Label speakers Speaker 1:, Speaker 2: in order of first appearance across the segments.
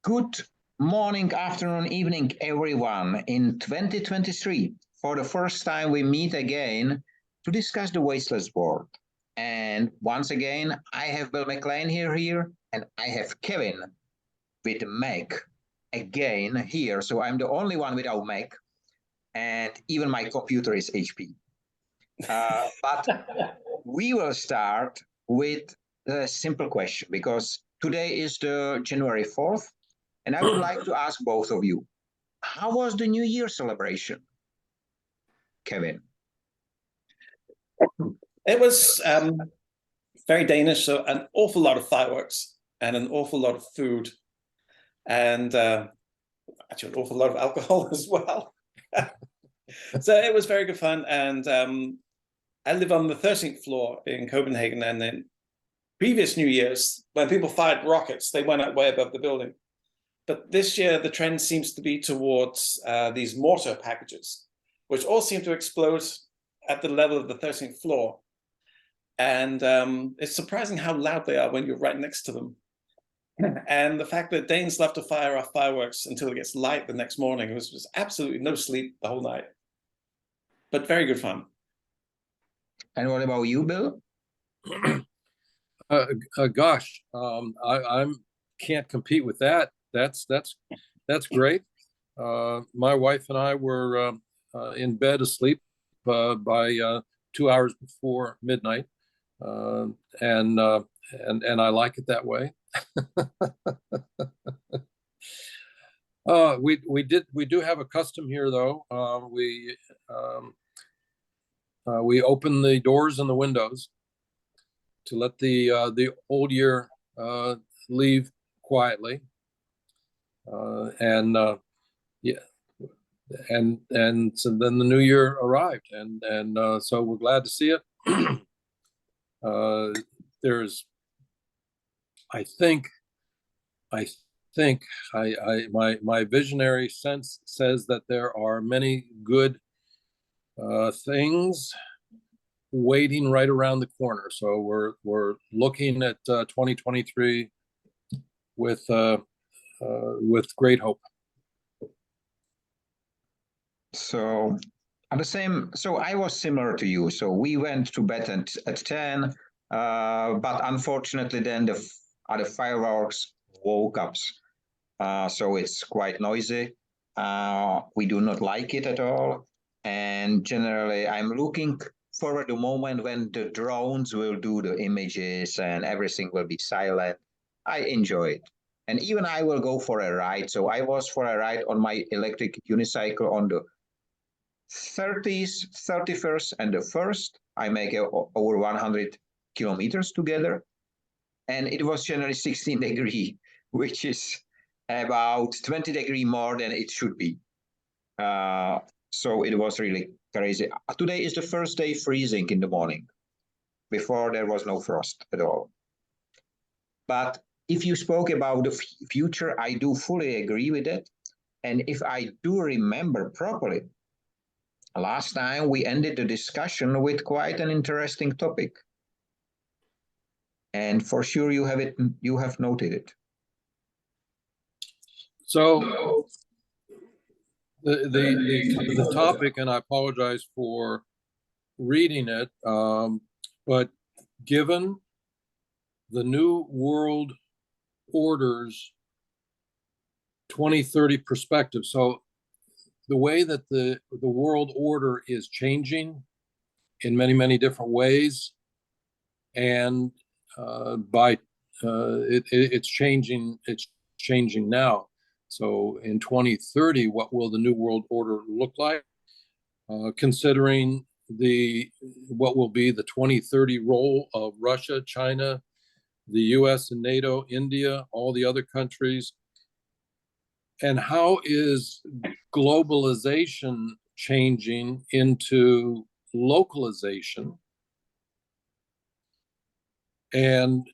Speaker 1: Good morning, afternoon, evening, everyone. In 2023, for the first time, we meet again to discuss the wasteless world. And once again, I have Bill McLean here, and I have Kevin with Mac again here. So I'm the only one without Mac, and even my computer is HP. But we will start with a simple question because today is the January 4th, and I would like to ask both of you, how was the New Year celebration? Kevin.
Speaker 2: It was very Danish, so an awful lot of fireworks and an awful lot of food and actually an awful lot of alcohol as well. So it was very good fun. And I live on the 13th floor in Copenhagen, and then previous New Year's, when people fired rockets, they went up way above the building. But this year, the trend seems to be towards these mortar packages, which all seem to explode at the level of the 13th floor. And it's surprising how loud they are when you're right next to them. And the fact that Danes love to fire off fireworks until it gets light the next morning, was just absolutely no sleep the whole night. But very good fun. And
Speaker 1: what about you, Bill?
Speaker 3: Gosh, I can't compete with that. That's great. My wife and I were in bed asleep by 2 hours before midnight, and I like it that way. We do have a custom here, though. We open the doors and the windows to let the old year leave quietly, and so then the new year arrived, and so we're glad to see it. There's, I think my visionary sense says that there are many good things waiting right around the corner. So we're looking at 2023 with great hope.
Speaker 1: So I was similar to you. So we went to bed at 10, but unfortunately then the other fireworks woke us. So it's quite noisy. We do not like it at all. And generally I'm looking forward to the moment when the drones will do the images and everything will be silent. I enjoy it. And even I will go for a ride. So I was for a ride on my electric unicycle on the 30th, 31st, and the 1st. I make over 100 kilometers together. And it was generally 16 degrees, which is about 20 degrees more than it should be. So it was really crazy. Today is the first day freezing in the morning. Before there was no frost at all. But if you spoke about the future, I do fully agree with it. And if I do remember properly, last time we ended the discussion with quite an interesting topic. And for sure you have noted it.
Speaker 3: So the topic, and I apologize for reading it, but given the New World Order's 2030 perspective, so the way that the world order is changing in many different ways, and it's changing now. So in 2030, what will the New World Order look like? Considering what will be the 2030 role of Russia, China, the US and NATO, India, all the other countries, and how is globalization changing into localization? And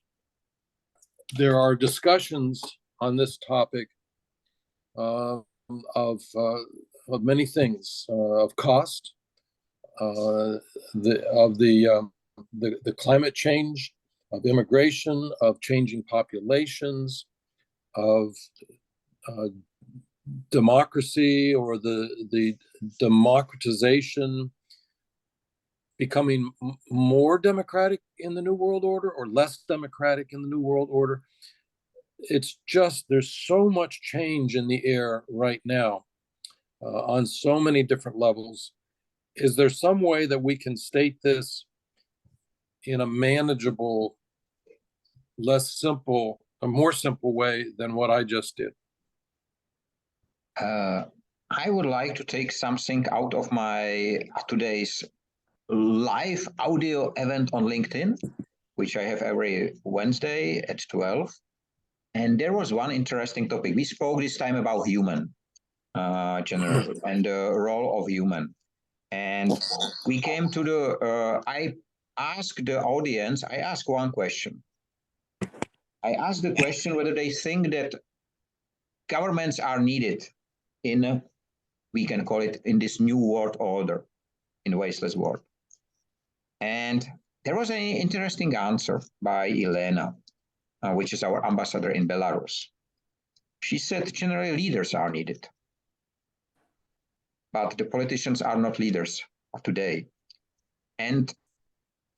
Speaker 3: there are discussions on this topic of many things, of cost, the climate change, of immigration, of changing populations, of democracy or the democratization becoming more democratic in the New World Order or less democratic in the New World Order. It's just, there's so much change in the air right now on so many different levels. Is there some way that we can state this in a manageable, less simple, a more simple way than what I just did?
Speaker 1: I would like to take something out of my today's live audio event on LinkedIn, which I have every Wednesday at 12. And there was one interesting topic. We spoke this time about human generally and the role of human. And we came to I asked the audience, I asked one question. I asked the question whether they think that governments are needed in, we can call it, in this new world order, in the wasteless world. And there was an interesting answer by Elena, which is our ambassador in Belarus. She said generally leaders are needed, but the politicians are not leaders of today. And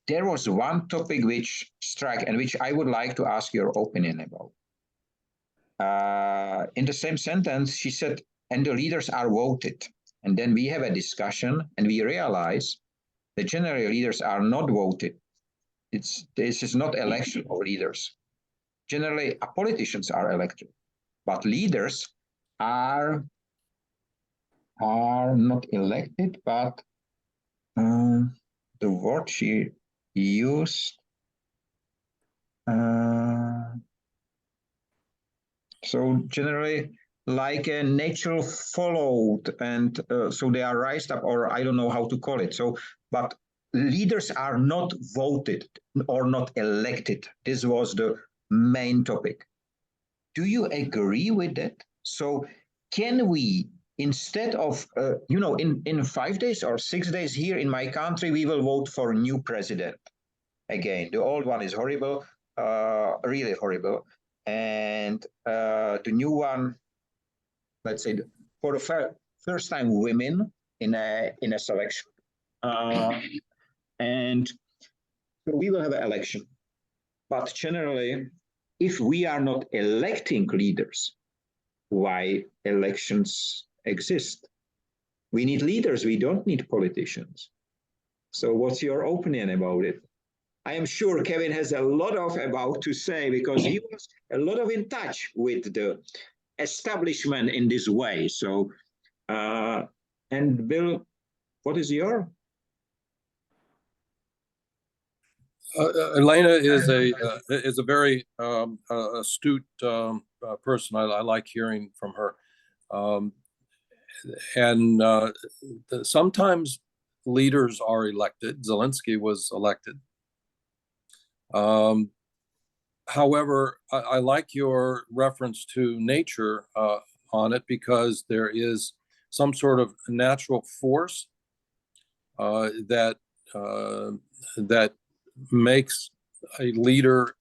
Speaker 1: there was one topic which struck and which I would like to ask your opinion about. In the same sentence, she said, and the leaders are voted. And then we have a discussion and we realize that generally leaders are not voted. This is not election of leaders. Generally, politicians are elected, but leaders are not elected, but the word she used. So generally, like a natural followed, and so they are raised up, or I don't know how to call it. So, but leaders are not voted or not elected. This was the main topic. Do you agree with that? So, can we, instead of, in 5 days or 6 days here in my country, we will vote for a new president. Again, the old one is horrible, really horrible. And the new one, let's say, for the first time, women in a selection. And so we will have an election. But generally, if we are not electing leaders, why elections exist? We need leaders, we don't need politicians. So what's your opinion about it? I am sure Kevin has a lot about to say because he was a lot of in touch with the establishment in this way. So, and Bill, what is your?
Speaker 3: Elena is a very astute person. I like hearing from her, and sometimes leaders are elected. Zelensky was elected. However, I like your reference to nature on it because there is some sort of natural force that makes a leader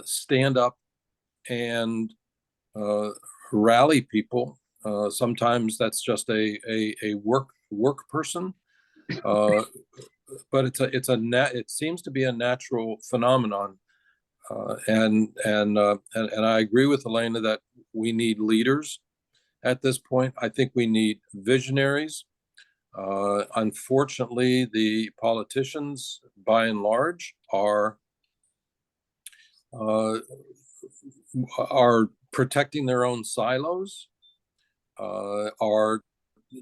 Speaker 3: stand up and rally people. Sometimes that's just a work person, but it seems to be a natural phenomenon. And I agree with Elena that we need leaders at this point. I think we need visionaries. Unfortunately, the politicians, by and large, are protecting their own silos, are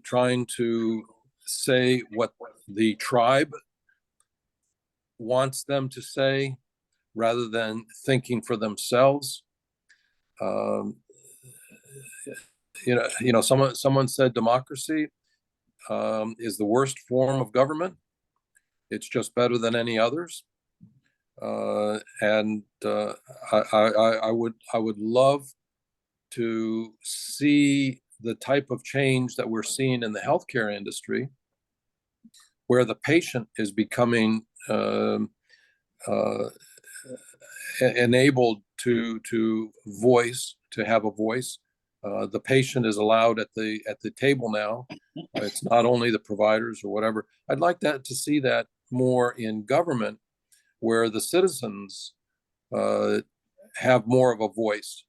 Speaker 3: trying to say what the tribe wants them to say, rather than thinking for themselves. Someone said democracy is the worst form of government. It's just better than any others. And I would love to see the type of change that we're seeing in the healthcare industry, where the patient is becoming enabled to have a voice, The patient is allowed at the table now. It's not only the providers or whatever. I'd like that to see that more in government, where the citizens have more of a voice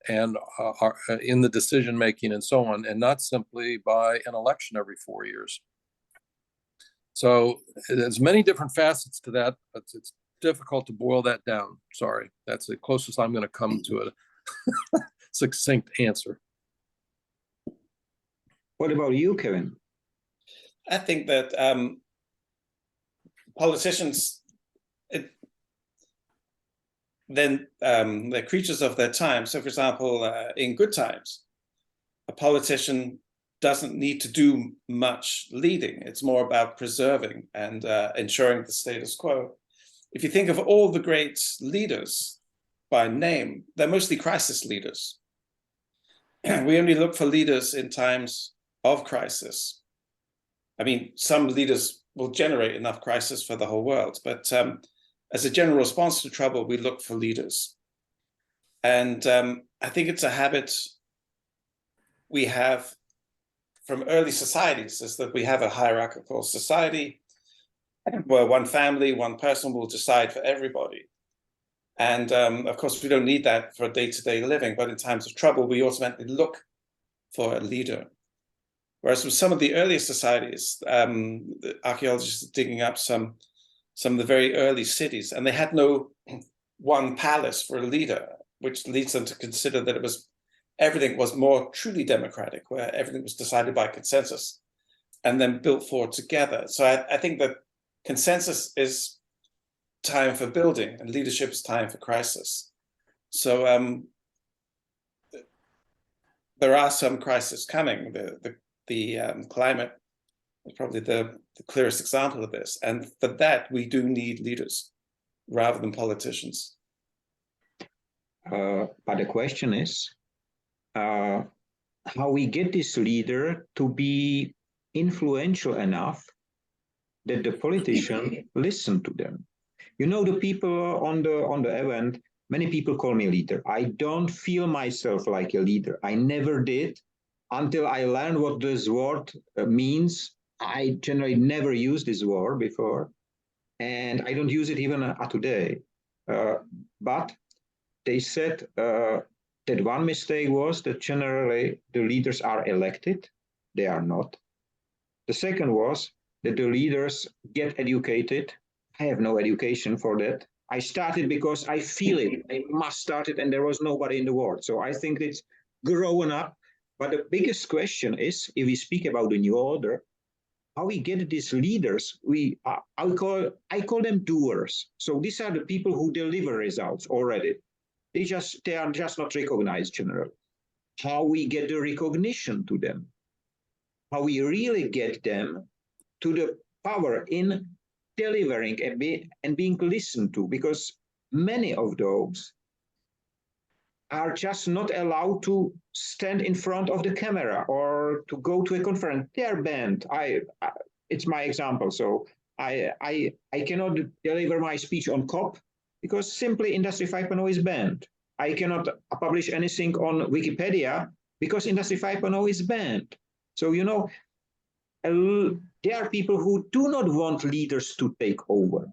Speaker 3: and are in the decision making and so on, and not simply by an election every 4 years. So there's many different facets to that, but it's difficult to boil that down. Sorry, that's the closest I'm going to come to a succinct answer.
Speaker 1: What about you, Kevin?
Speaker 2: I think that politicians, they're creatures of their time. So, for example, in good times, a politician doesn't need to do much leading. It's more about preserving and ensuring the status quo. If you think of all the great leaders by name, they're mostly crisis leaders. We only look for leaders in times of crisis. I mean, some leaders will generate enough crisis for the whole world, but as a general response to trouble, we look for leaders. And I think it's a habit we have from early societies, is that we have a hierarchical society where one family, one person will decide for everybody. And of course, we don't need that for day-to-day living, but in times of trouble, we automatically look for a leader. Whereas with some of the earlier societies, the archaeologists are digging up some of the very early cities, and they had no one palace for a leader, which leads them to consider that everything was more truly democratic, where everything was decided by consensus and then built for together. So I think that consensus is time for building and leadership is time for crisis. So there are some crises coming. The climate is probably the clearest example of this. And for that, we do need leaders rather than politicians.
Speaker 1: But the question is, how we get this leader to be influential enough that the politicians listen to them. You know, the people on the event, many people call me leader. I don't feel myself like a leader. I never did until I learned what this word means. I generally never used this word before, and I don't use it even today. But they said that one mistake was that generally the leaders are elected. They are not. The second was that the leaders get educated. I have no education for that. I started because I feel it. I must start it, and there was nobody in the world. So I think it's growing up. But the biggest question is, if we speak about the new order, how we get these leaders. I call them doers. So these are the people who deliver results already. They are just not recognized generally. How we get the recognition to them, how we really get them to the power in delivering and being listened to, because many of those are just not allowed to stand in front of the camera or to go to a conference. They are banned. It's my example. So I cannot deliver my speech on COP because simply Industry 5.0 is banned. I cannot publish anything on Wikipedia because Industry 5.0 is banned. So, you know, there are people who do not want leaders to take over.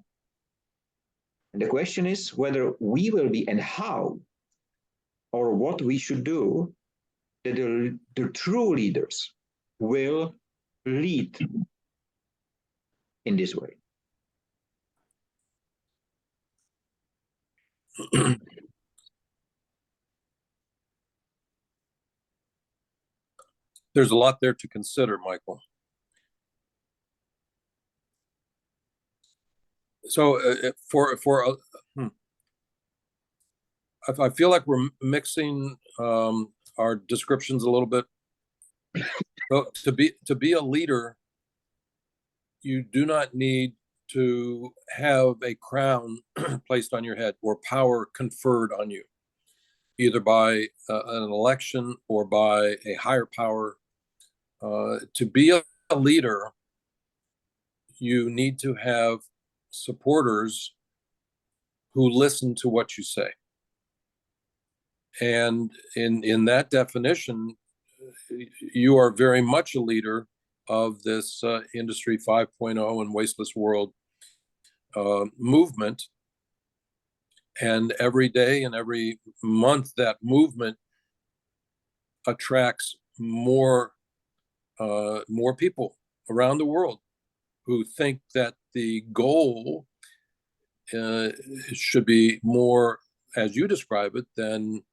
Speaker 1: And the question is whether we will be and how or what we should do that the true leaders will lead in this way.
Speaker 3: There's a lot there to consider, Michael. So I feel like we're mixing our descriptions a little bit. So to be a leader, you do not need to have a crown placed on your head or power conferred on you, either by an election or by a higher power. To be a leader, you need to have supporters who listen to what you say. And in that definition, you are very much a leader of this Industry 5.0 and Wasteless World movement. And every day and every month, that movement attracts more people around the world who think that the goal should be more, as you describe it, than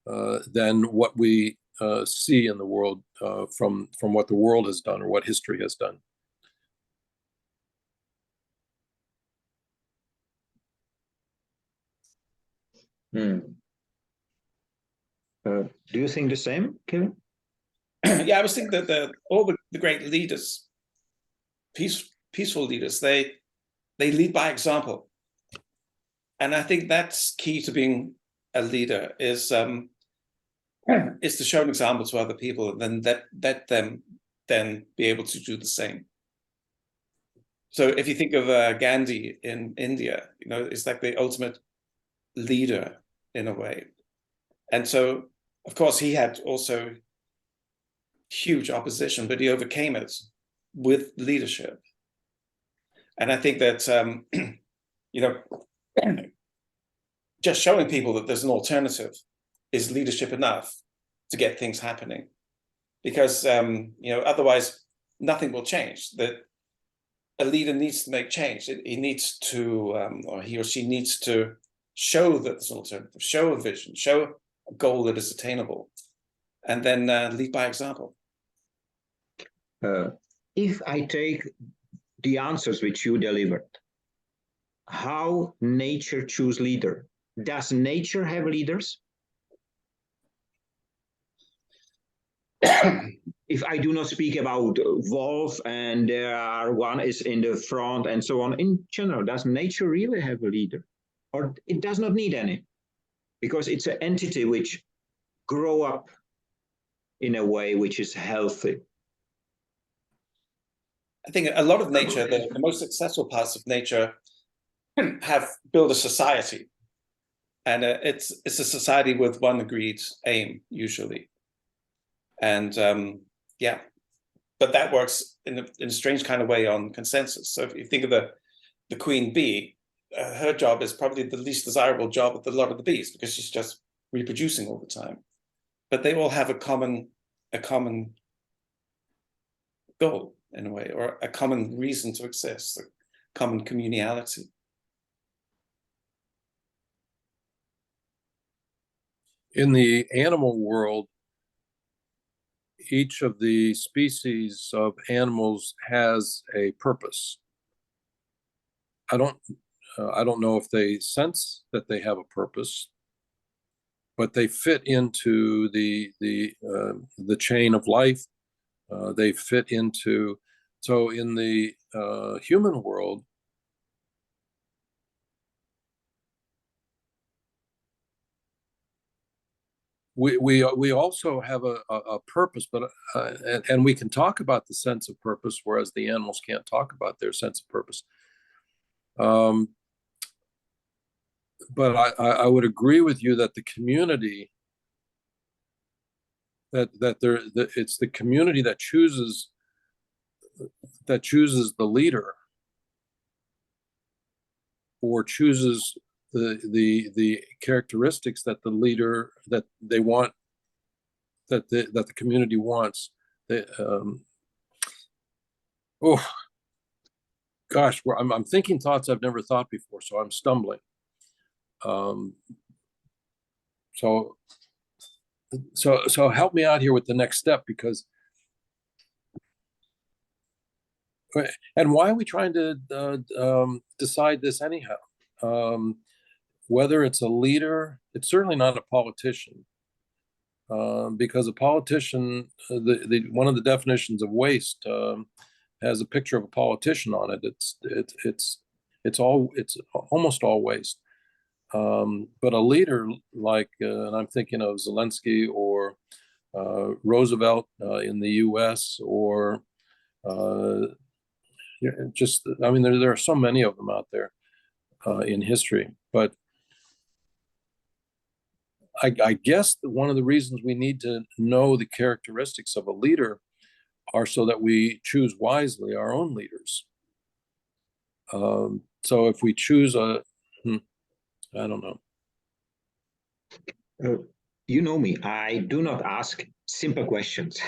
Speaker 3: what we see in the world from what the world has done or what history has done.
Speaker 1: Do you think the same, Kevin?
Speaker 2: Yeah, I was thinking that all the great leaders, peaceful leaders, they lead by example, and I think that's key to being a leader is to show an example to other people, and then let them then be able to do the same. So if you think of Gandhi in India, it's like the ultimate leader in a way, and so of course he had also huge opposition, but he overcame it with leadership. And I think that just showing people that there's an alternative is leadership enough to get things happening, because otherwise nothing will change. That a leader needs to make change. He needs to, or he or she needs to show that there's an alternative, show a vision, show a goal that is attainable, and then lead by example.
Speaker 1: If I take the answers which you delivered, how nature choose leader? Does nature have leaders? If I do not speak about wolf and there are one is in the front and so on, in general, does nature really have a leader? Or it does not need any? Because it's an entity which grow up in a way which is healthy.
Speaker 2: I think a lot of nature, the most successful parts of nature have built a society. And it's a society with one agreed aim, usually. And yeah, but that works in a strange kind of way on consensus. So if you think of the queen bee, her job is probably the least desirable job of a lot of the bees, because she's just reproducing all the time. But they all have a common goal in a way, or a common reason to exist, a common communality.
Speaker 3: In the animal world, each of the species of animals has a purpose. I don't know if they sense that they have a purpose, but they fit into the chain of life. They fit into, so in the human world, we also have a purpose, but and we can talk about the sense of purpose, whereas the animals can't talk about their sense of purpose. But I would agree with you that the community, it's the community that chooses the leader, or chooses the characteristics that the leader that they want, that the community wants. Oh gosh, I'm thinking thoughts I've never thought before, so I'm stumbling. So help me out here with the next step, because and why are we trying to decide this anyhow? Whether it's a leader, it's certainly not a politician, because a politician, one of the definitions of waste has a picture of a politician on it. It's almost all waste. But a leader like, and I'm thinking of Zelensky or Roosevelt in the U.S., or just, I mean, there are so many of them out there in history. But I guess that one of the reasons we need to know the characteristics of a leader are so that we choose wisely our own leaders. So if we choose I don't know.
Speaker 1: You know me, I do not ask simple questions.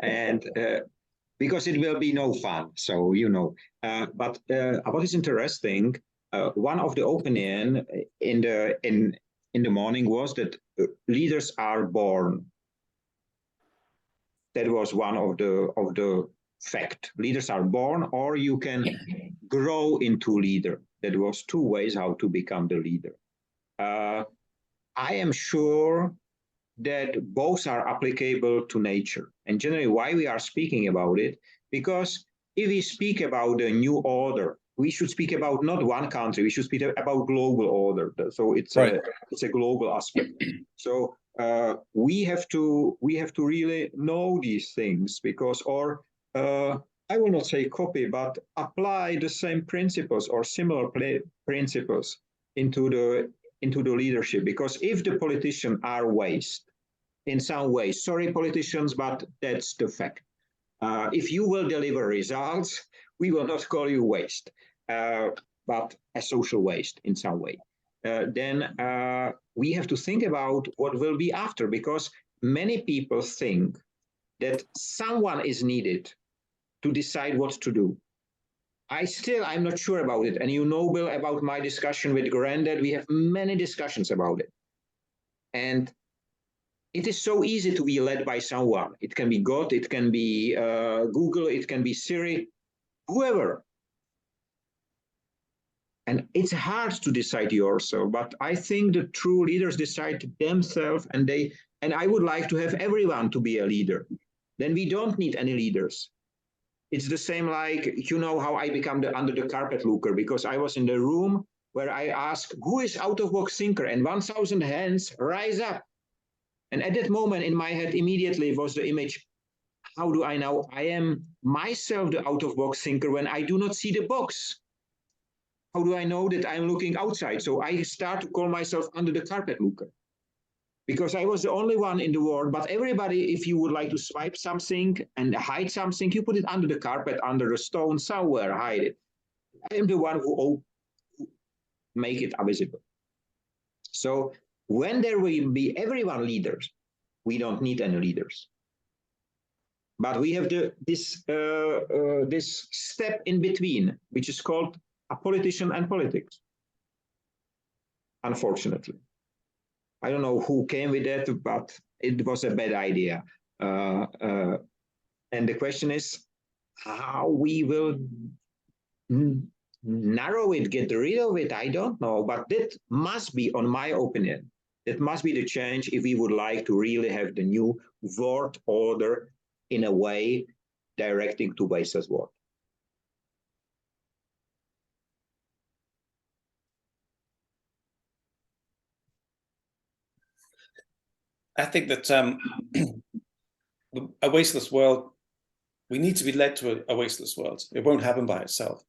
Speaker 1: And because it will be no fun. So, but what is interesting, one of the opinion in the morning was that leaders are born. That was one of the fact. Leaders are born, or you can grow into leader. That was two ways how to become the leader. I am sure that both are applicable to nature. And generally, why we are speaking about it, because if we speak about a new order, we should speak about not one country, we should speak about global order. So it's right. It's a global aspect. So we have to really know these things, because, or I will not say copy, but apply the same principles or similar principles into the leadership. Because if the politicians are waste in some way, sorry politicians, but that's the fact. If you will deliver results, we will not call you waste, but a social waste in some way. Then we have to think about what will be after, because many people think that someone is needed to decide what to do. I'm not sure about it. And you know, Bill, about my discussion with Granddad, we have many discussions about it. And it is so easy to be led by someone. It can be God, it can be Google, it can be Siri, whoever. And it's hard to decide yourself, but I think the true leaders decide themselves, and I would like to have everyone to be a leader. Then we don't need any leaders. It's the same like, how I become the under the carpet looker, because I was in the room where I asked, who is out-of-box thinker? And 1,000 hands rise up. And at that moment in my head immediately was the image, how do I know I am myself the out-of-box thinker when I do not see the box? How do I know that I'm looking outside? So I start to call myself under the carpet looker, because I was the only one in the world. But everybody, if you would like to swipe something and hide something, you put it under the carpet, under a stone, somewhere, hide it. I am the one who make it visible. So when there will be everyone leaders, we don't need any leaders. But we have this step in between, which is called a politician and politics. Unfortunately, I don't know who came with that, but it was a bad idea. And the question is how we will narrow it, get rid of it. I don't know, but that must be, on my opinion, that must be the change if we would like to really have the new world order in a way directing to WASTELESS world.
Speaker 2: I think that a wasteless world, we need to be led to a wasteless world. It won't happen by itself.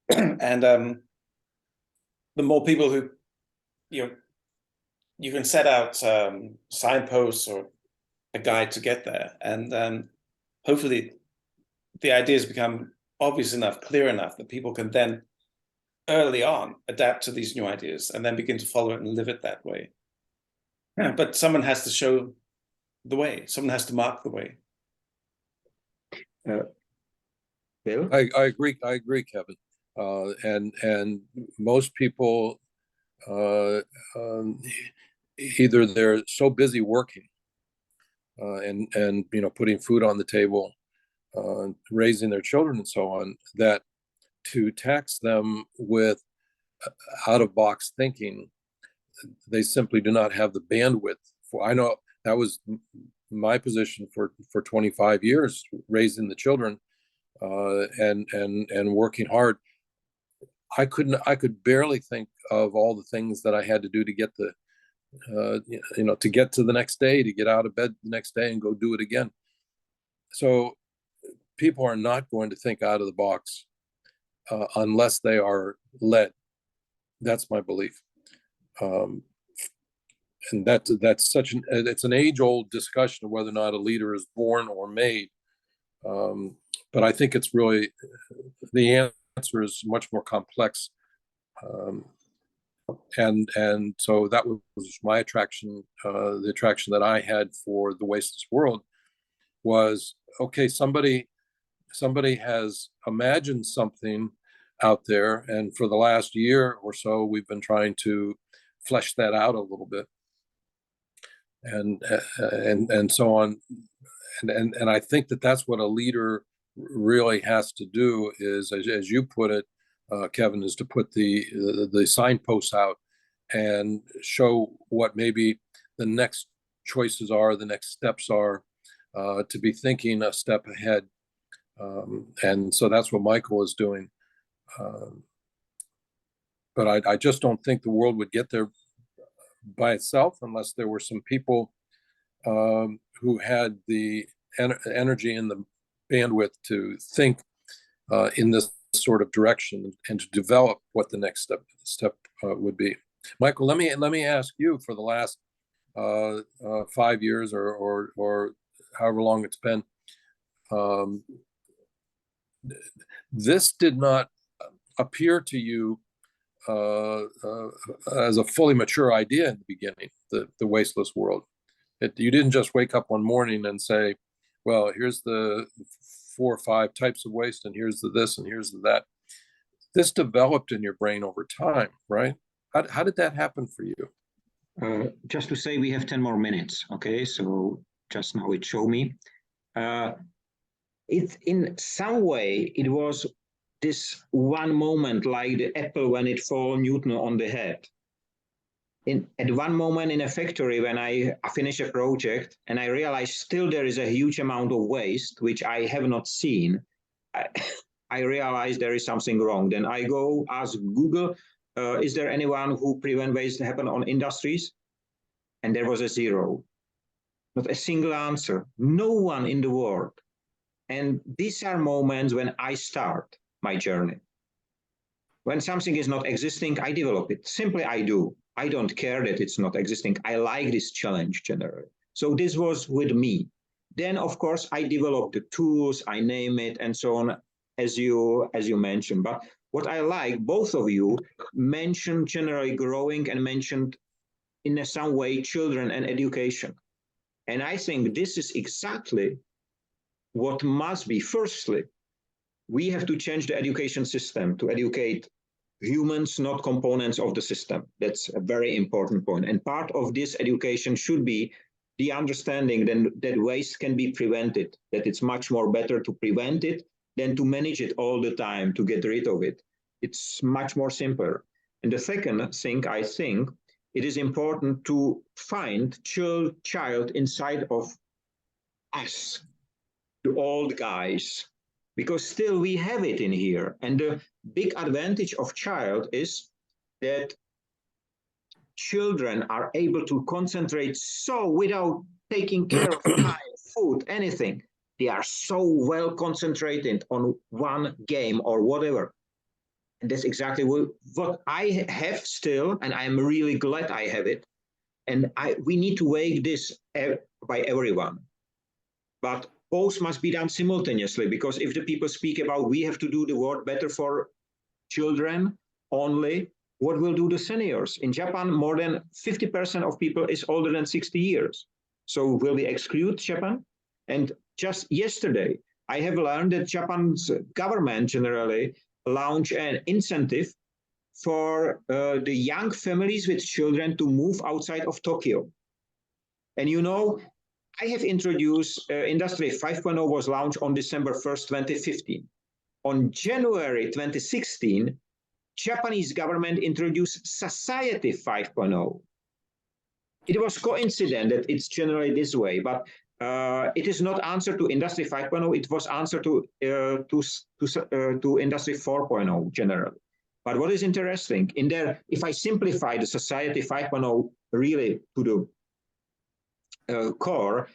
Speaker 2: And the more people who, you can set out signposts or a guide to get there, and hopefully the ideas become obvious enough, clear enough that people can then early on adapt to these new ideas and then begin to follow it and live it that way. Yeah, but someone has to show the way. Someone has to mark the way.
Speaker 1: Bill?
Speaker 3: I agree, Kevin. And most people, either they're so busy working and putting food on the table, raising their children and so on, that to tax them with out-of-box thinking, they simply do not have the bandwidth for. I know that was my position for 25 years, raising the children and working hard. I could barely think of all the things that I had to do to get to get to the next day, to get out of bed the next day and go do it again. So people are not going to think out of the box unless they are led. That's my belief. and that's such an it's an age-old discussion of whether or not a leader is born or made. But I think it's really, the answer is much more complex. And so that was my attraction. The attraction that I had for the Wasteless World was, okay, somebody has imagined something out there, and for the last year or so, we've been trying to flesh that out a little bit, and so on. And I think that that's what a leader really has to do, is, as you put it, Kevin, is to put the signposts out and show what maybe the next choices are, the next steps are, to be thinking a step ahead. And so that's what Michael is doing. But I just don't think the world would get there by itself unless there were some people who had the energy and the bandwidth to think in this sort of direction and to develop what the next step would be. Michael, let me ask you, for the last 5 years or however long it's been, this did not appear to you as a fully mature idea in the beginning, the wasteless world. You didn't just wake up one morning and say, well, here's the 4 or 5 types of waste, and here's the this, and here's the that. This developed in your brain over time, right? How did that happen for you?
Speaker 1: Just to say, we have 10 more minutes, okay? So just now it showed me. It, in some way, it was this one moment, like the apple when it falls Newton on the head. At one moment in a factory, when I finish a project and I realize still there is a huge amount of waste, which I have not seen, I realize there is something wrong. Then I go ask Google, is there anyone who prevent waste happen on industries? And there was a 0. Not a single answer. No one in the world. And these are moments when I start my journey. When something is not existing, I develop it. Simply I do. I don't care that it's not existing. I like this challenge generally. So this was with me. Then, of course, I developed the tools, I name it, and so on, as you mentioned. But what I like, both of you mentioned generally growing and mentioned in some way children and education. And I think this is exactly what must be. Firstly, we have to change the education system to educate humans, not components of the system. That's a very important point. And part of this education should be the understanding that waste can be prevented, that it's much more better to prevent it than to manage it all the time, to get rid of it. It's much more simpler. And the second thing, I think, it is important to find child inside of us, the old guys, because still we have it in here. And the big advantage of child is that children are able to concentrate so without taking care of time, food, anything. They are so well concentrated on one game or whatever. And that's exactly what I have still, and I'm really glad I have it. And we need to wake this by everyone. But both must be done simultaneously, because if the people speak about we have to do the world better for children only, what will do the seniors? In Japan, more than 50% of people is older than 60 years. So will we exclude Japan? And just yesterday, I have learned that Japan's government generally launched an incentive for the young families with children to move outside of Tokyo. And you know, I have introduced Industry 5.0 was launched on December 1st, 2015. On January 2016, Japanese government introduced Society 5.0. It was coincident that it's generally this way, but it is not answer to Industry 5.0. It was answer to Industry 4.0 generally. But what is interesting in there, if I simplify the Society 5.0 really to the core,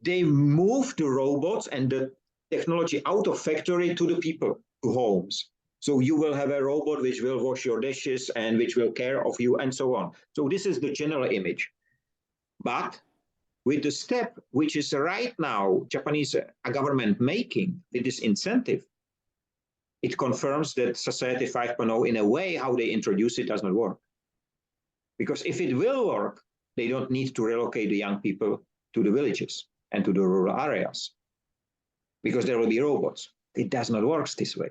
Speaker 1: they move the robots and the technology out of factory to the people, to homes. So you will have a robot which will wash your dishes and which will care of you and so on. So this is the general image. But with the step which is right now Japanese government making with this incentive, it confirms that Society 5.0 in a way how they introduce it does not work. Because if it will work, they don't need to relocate the young people to the villages and to the rural areas because there will be robots. It does not work this way.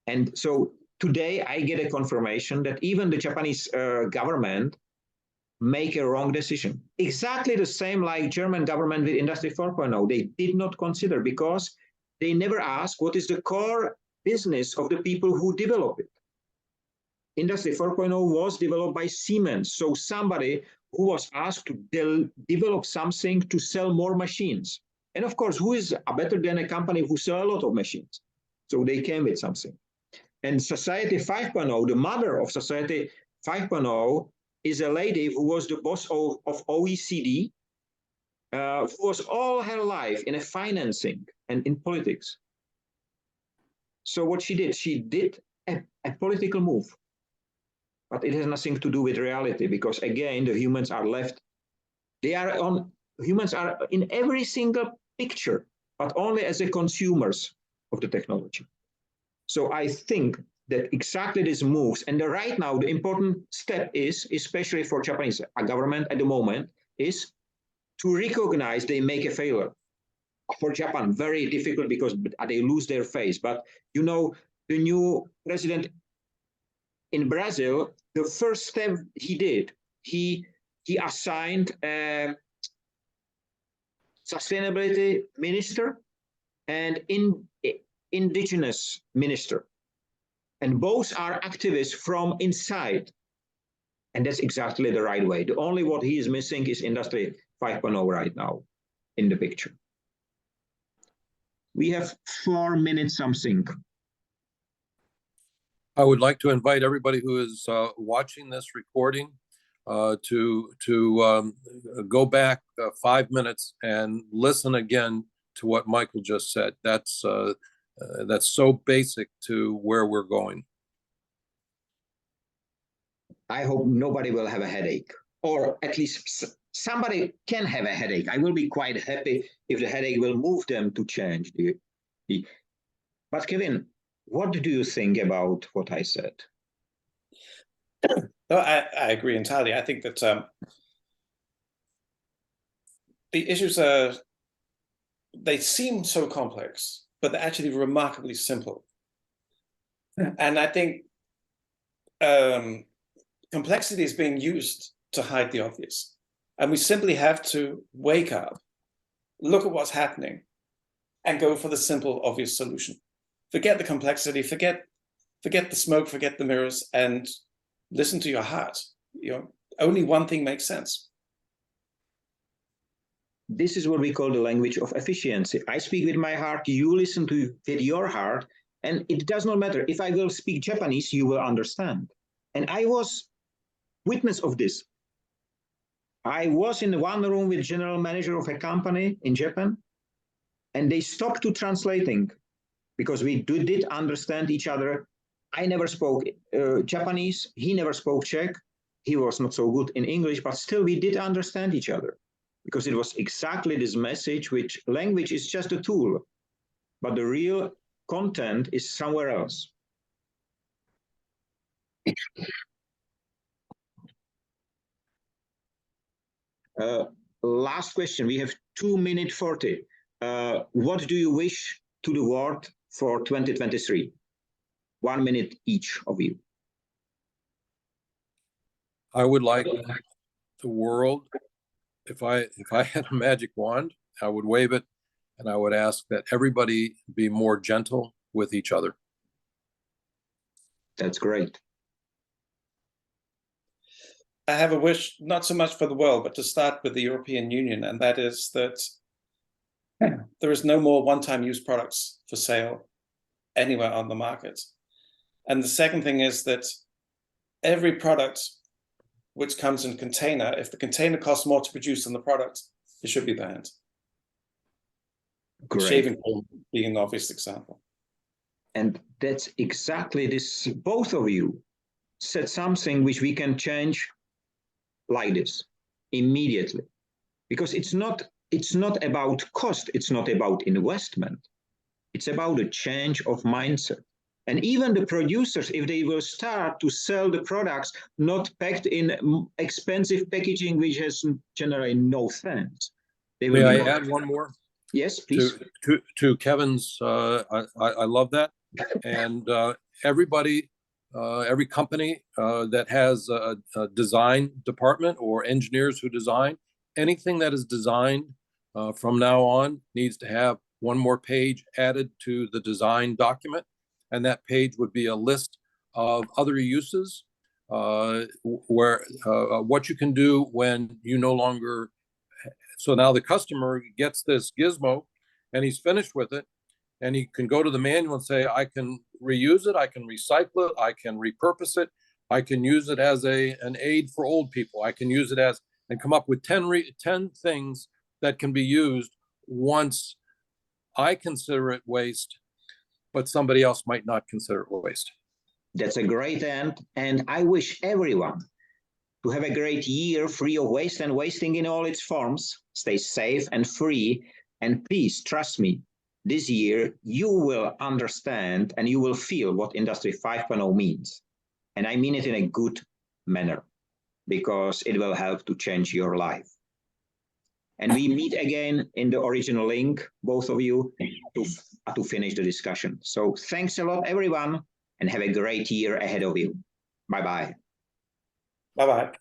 Speaker 1: And so today I get a confirmation that even the Japanese government make a wrong decision. Exactly the same like German government with Industry 4.0. They did not consider because they never ask what is the core business of the people who develop it. Industry 4.0 was developed by Siemens. So somebody who was asked to develop something to sell more machines. And of course, who is better than a company who sells a lot of machines? So they came with something. And Society 5.0, the mother of Society 5.0, is a lady who was the boss of OECD, who was all her life in a financing and in politics. So what she did a political move. But it has nothing to do with reality because again, the humans are left. Humans are in every single picture, but only as the consumers of the technology. So I think that exactly this moves, and right now the important step is, especially for Japanese government at the moment, is to recognize they make a failure. For Japan, very difficult because they lose their face. But you know, the new president in Brazil, the first step he did, he assigned a sustainability minister and indigenous minister. And both are activists from inside. And that's exactly the right way. The only what he is missing is Industry 5.0 right now in the picture. We have 4 minutes something.
Speaker 3: I would like to invite everybody who is watching this recording to go back 5 minutes and listen again to what Michael just said. That's so basic to where we're going.
Speaker 1: I hope nobody will have a headache, or at least somebody can have a headache. I will be quite happy if the headache will move them to change. But Kevin, what do you think about what I said?
Speaker 2: No, I agree entirely. I think that the issues they seem so complex, but they're actually remarkably simple. And I think complexity is being used to hide the obvious. And we simply have to wake up, look at what's happening, and go for the simple, obvious solution. Forget the complexity, forget the smoke, forget the mirrors, and listen to your heart. Only one thing makes sense.
Speaker 1: This is what we call the language of efficiency. I speak with my heart, you listen with your heart, and it does not matter. If I will speak Japanese, you will understand. And I was witness of this. I was in one room with general manager of a company in Japan, and they stopped to translating because we did understand each other. I never spoke Japanese. He never spoke Czech. He was not so good in English, but still we did understand each other because it was exactly this message, which language is just a tool, but the real content is somewhere else. Last question. We have 2 minutes 40. What do you wish to the world for 2023? 1 minute each of you.
Speaker 3: I would like the world, if I had a magic wand, I would wave it and I would ask that everybody be more gentle with each other.
Speaker 1: That's great.
Speaker 2: I have a wish, not so much for the world, but to start with the European Union, and that is that there is no more one-time use products for sale anywhere on the market. And the second thing is that every product which comes in a container, if the container costs more to produce than the product, it should be banned.
Speaker 1: Great.
Speaker 2: Shaving foam being an obvious example.
Speaker 1: And that's exactly this. Both of you said something which we can change like this. immediately, because it's not about cost, it's not about investment. It's about a change of mindset. And even the producers, if they will start to sell the products not packed in expensive packaging, which has generally no sense.
Speaker 3: May I add one more?
Speaker 1: Yes, please.
Speaker 3: To Kevin's, I love that. And everybody, every company that has a design department or engineers who design, anything that is designed from now on needs to have one more page added to the design document. And that page would be a list of other uses where what you can do when you no longer. So now the customer gets this gizmo and he's finished with it, and he can go to the manual and say, I can reuse it, I can recycle it, I can repurpose it, I can use it as an aid for old people, I can use it as, and come up with 10 things that can be used once I consider it waste, but somebody else might not consider it waste.
Speaker 1: That's a great end, and I wish everyone to have a great year free of waste and wasting in all its forms. Stay safe and free, and please trust me, this year you will understand and you will feel what Industry 5.0 means. And I mean it in a good manner, because it will help to change your life. And we meet again in the original link, both of you, to finish the discussion. So thanks a lot, everyone, and have a great year ahead of you. Bye-bye.
Speaker 2: Bye-bye.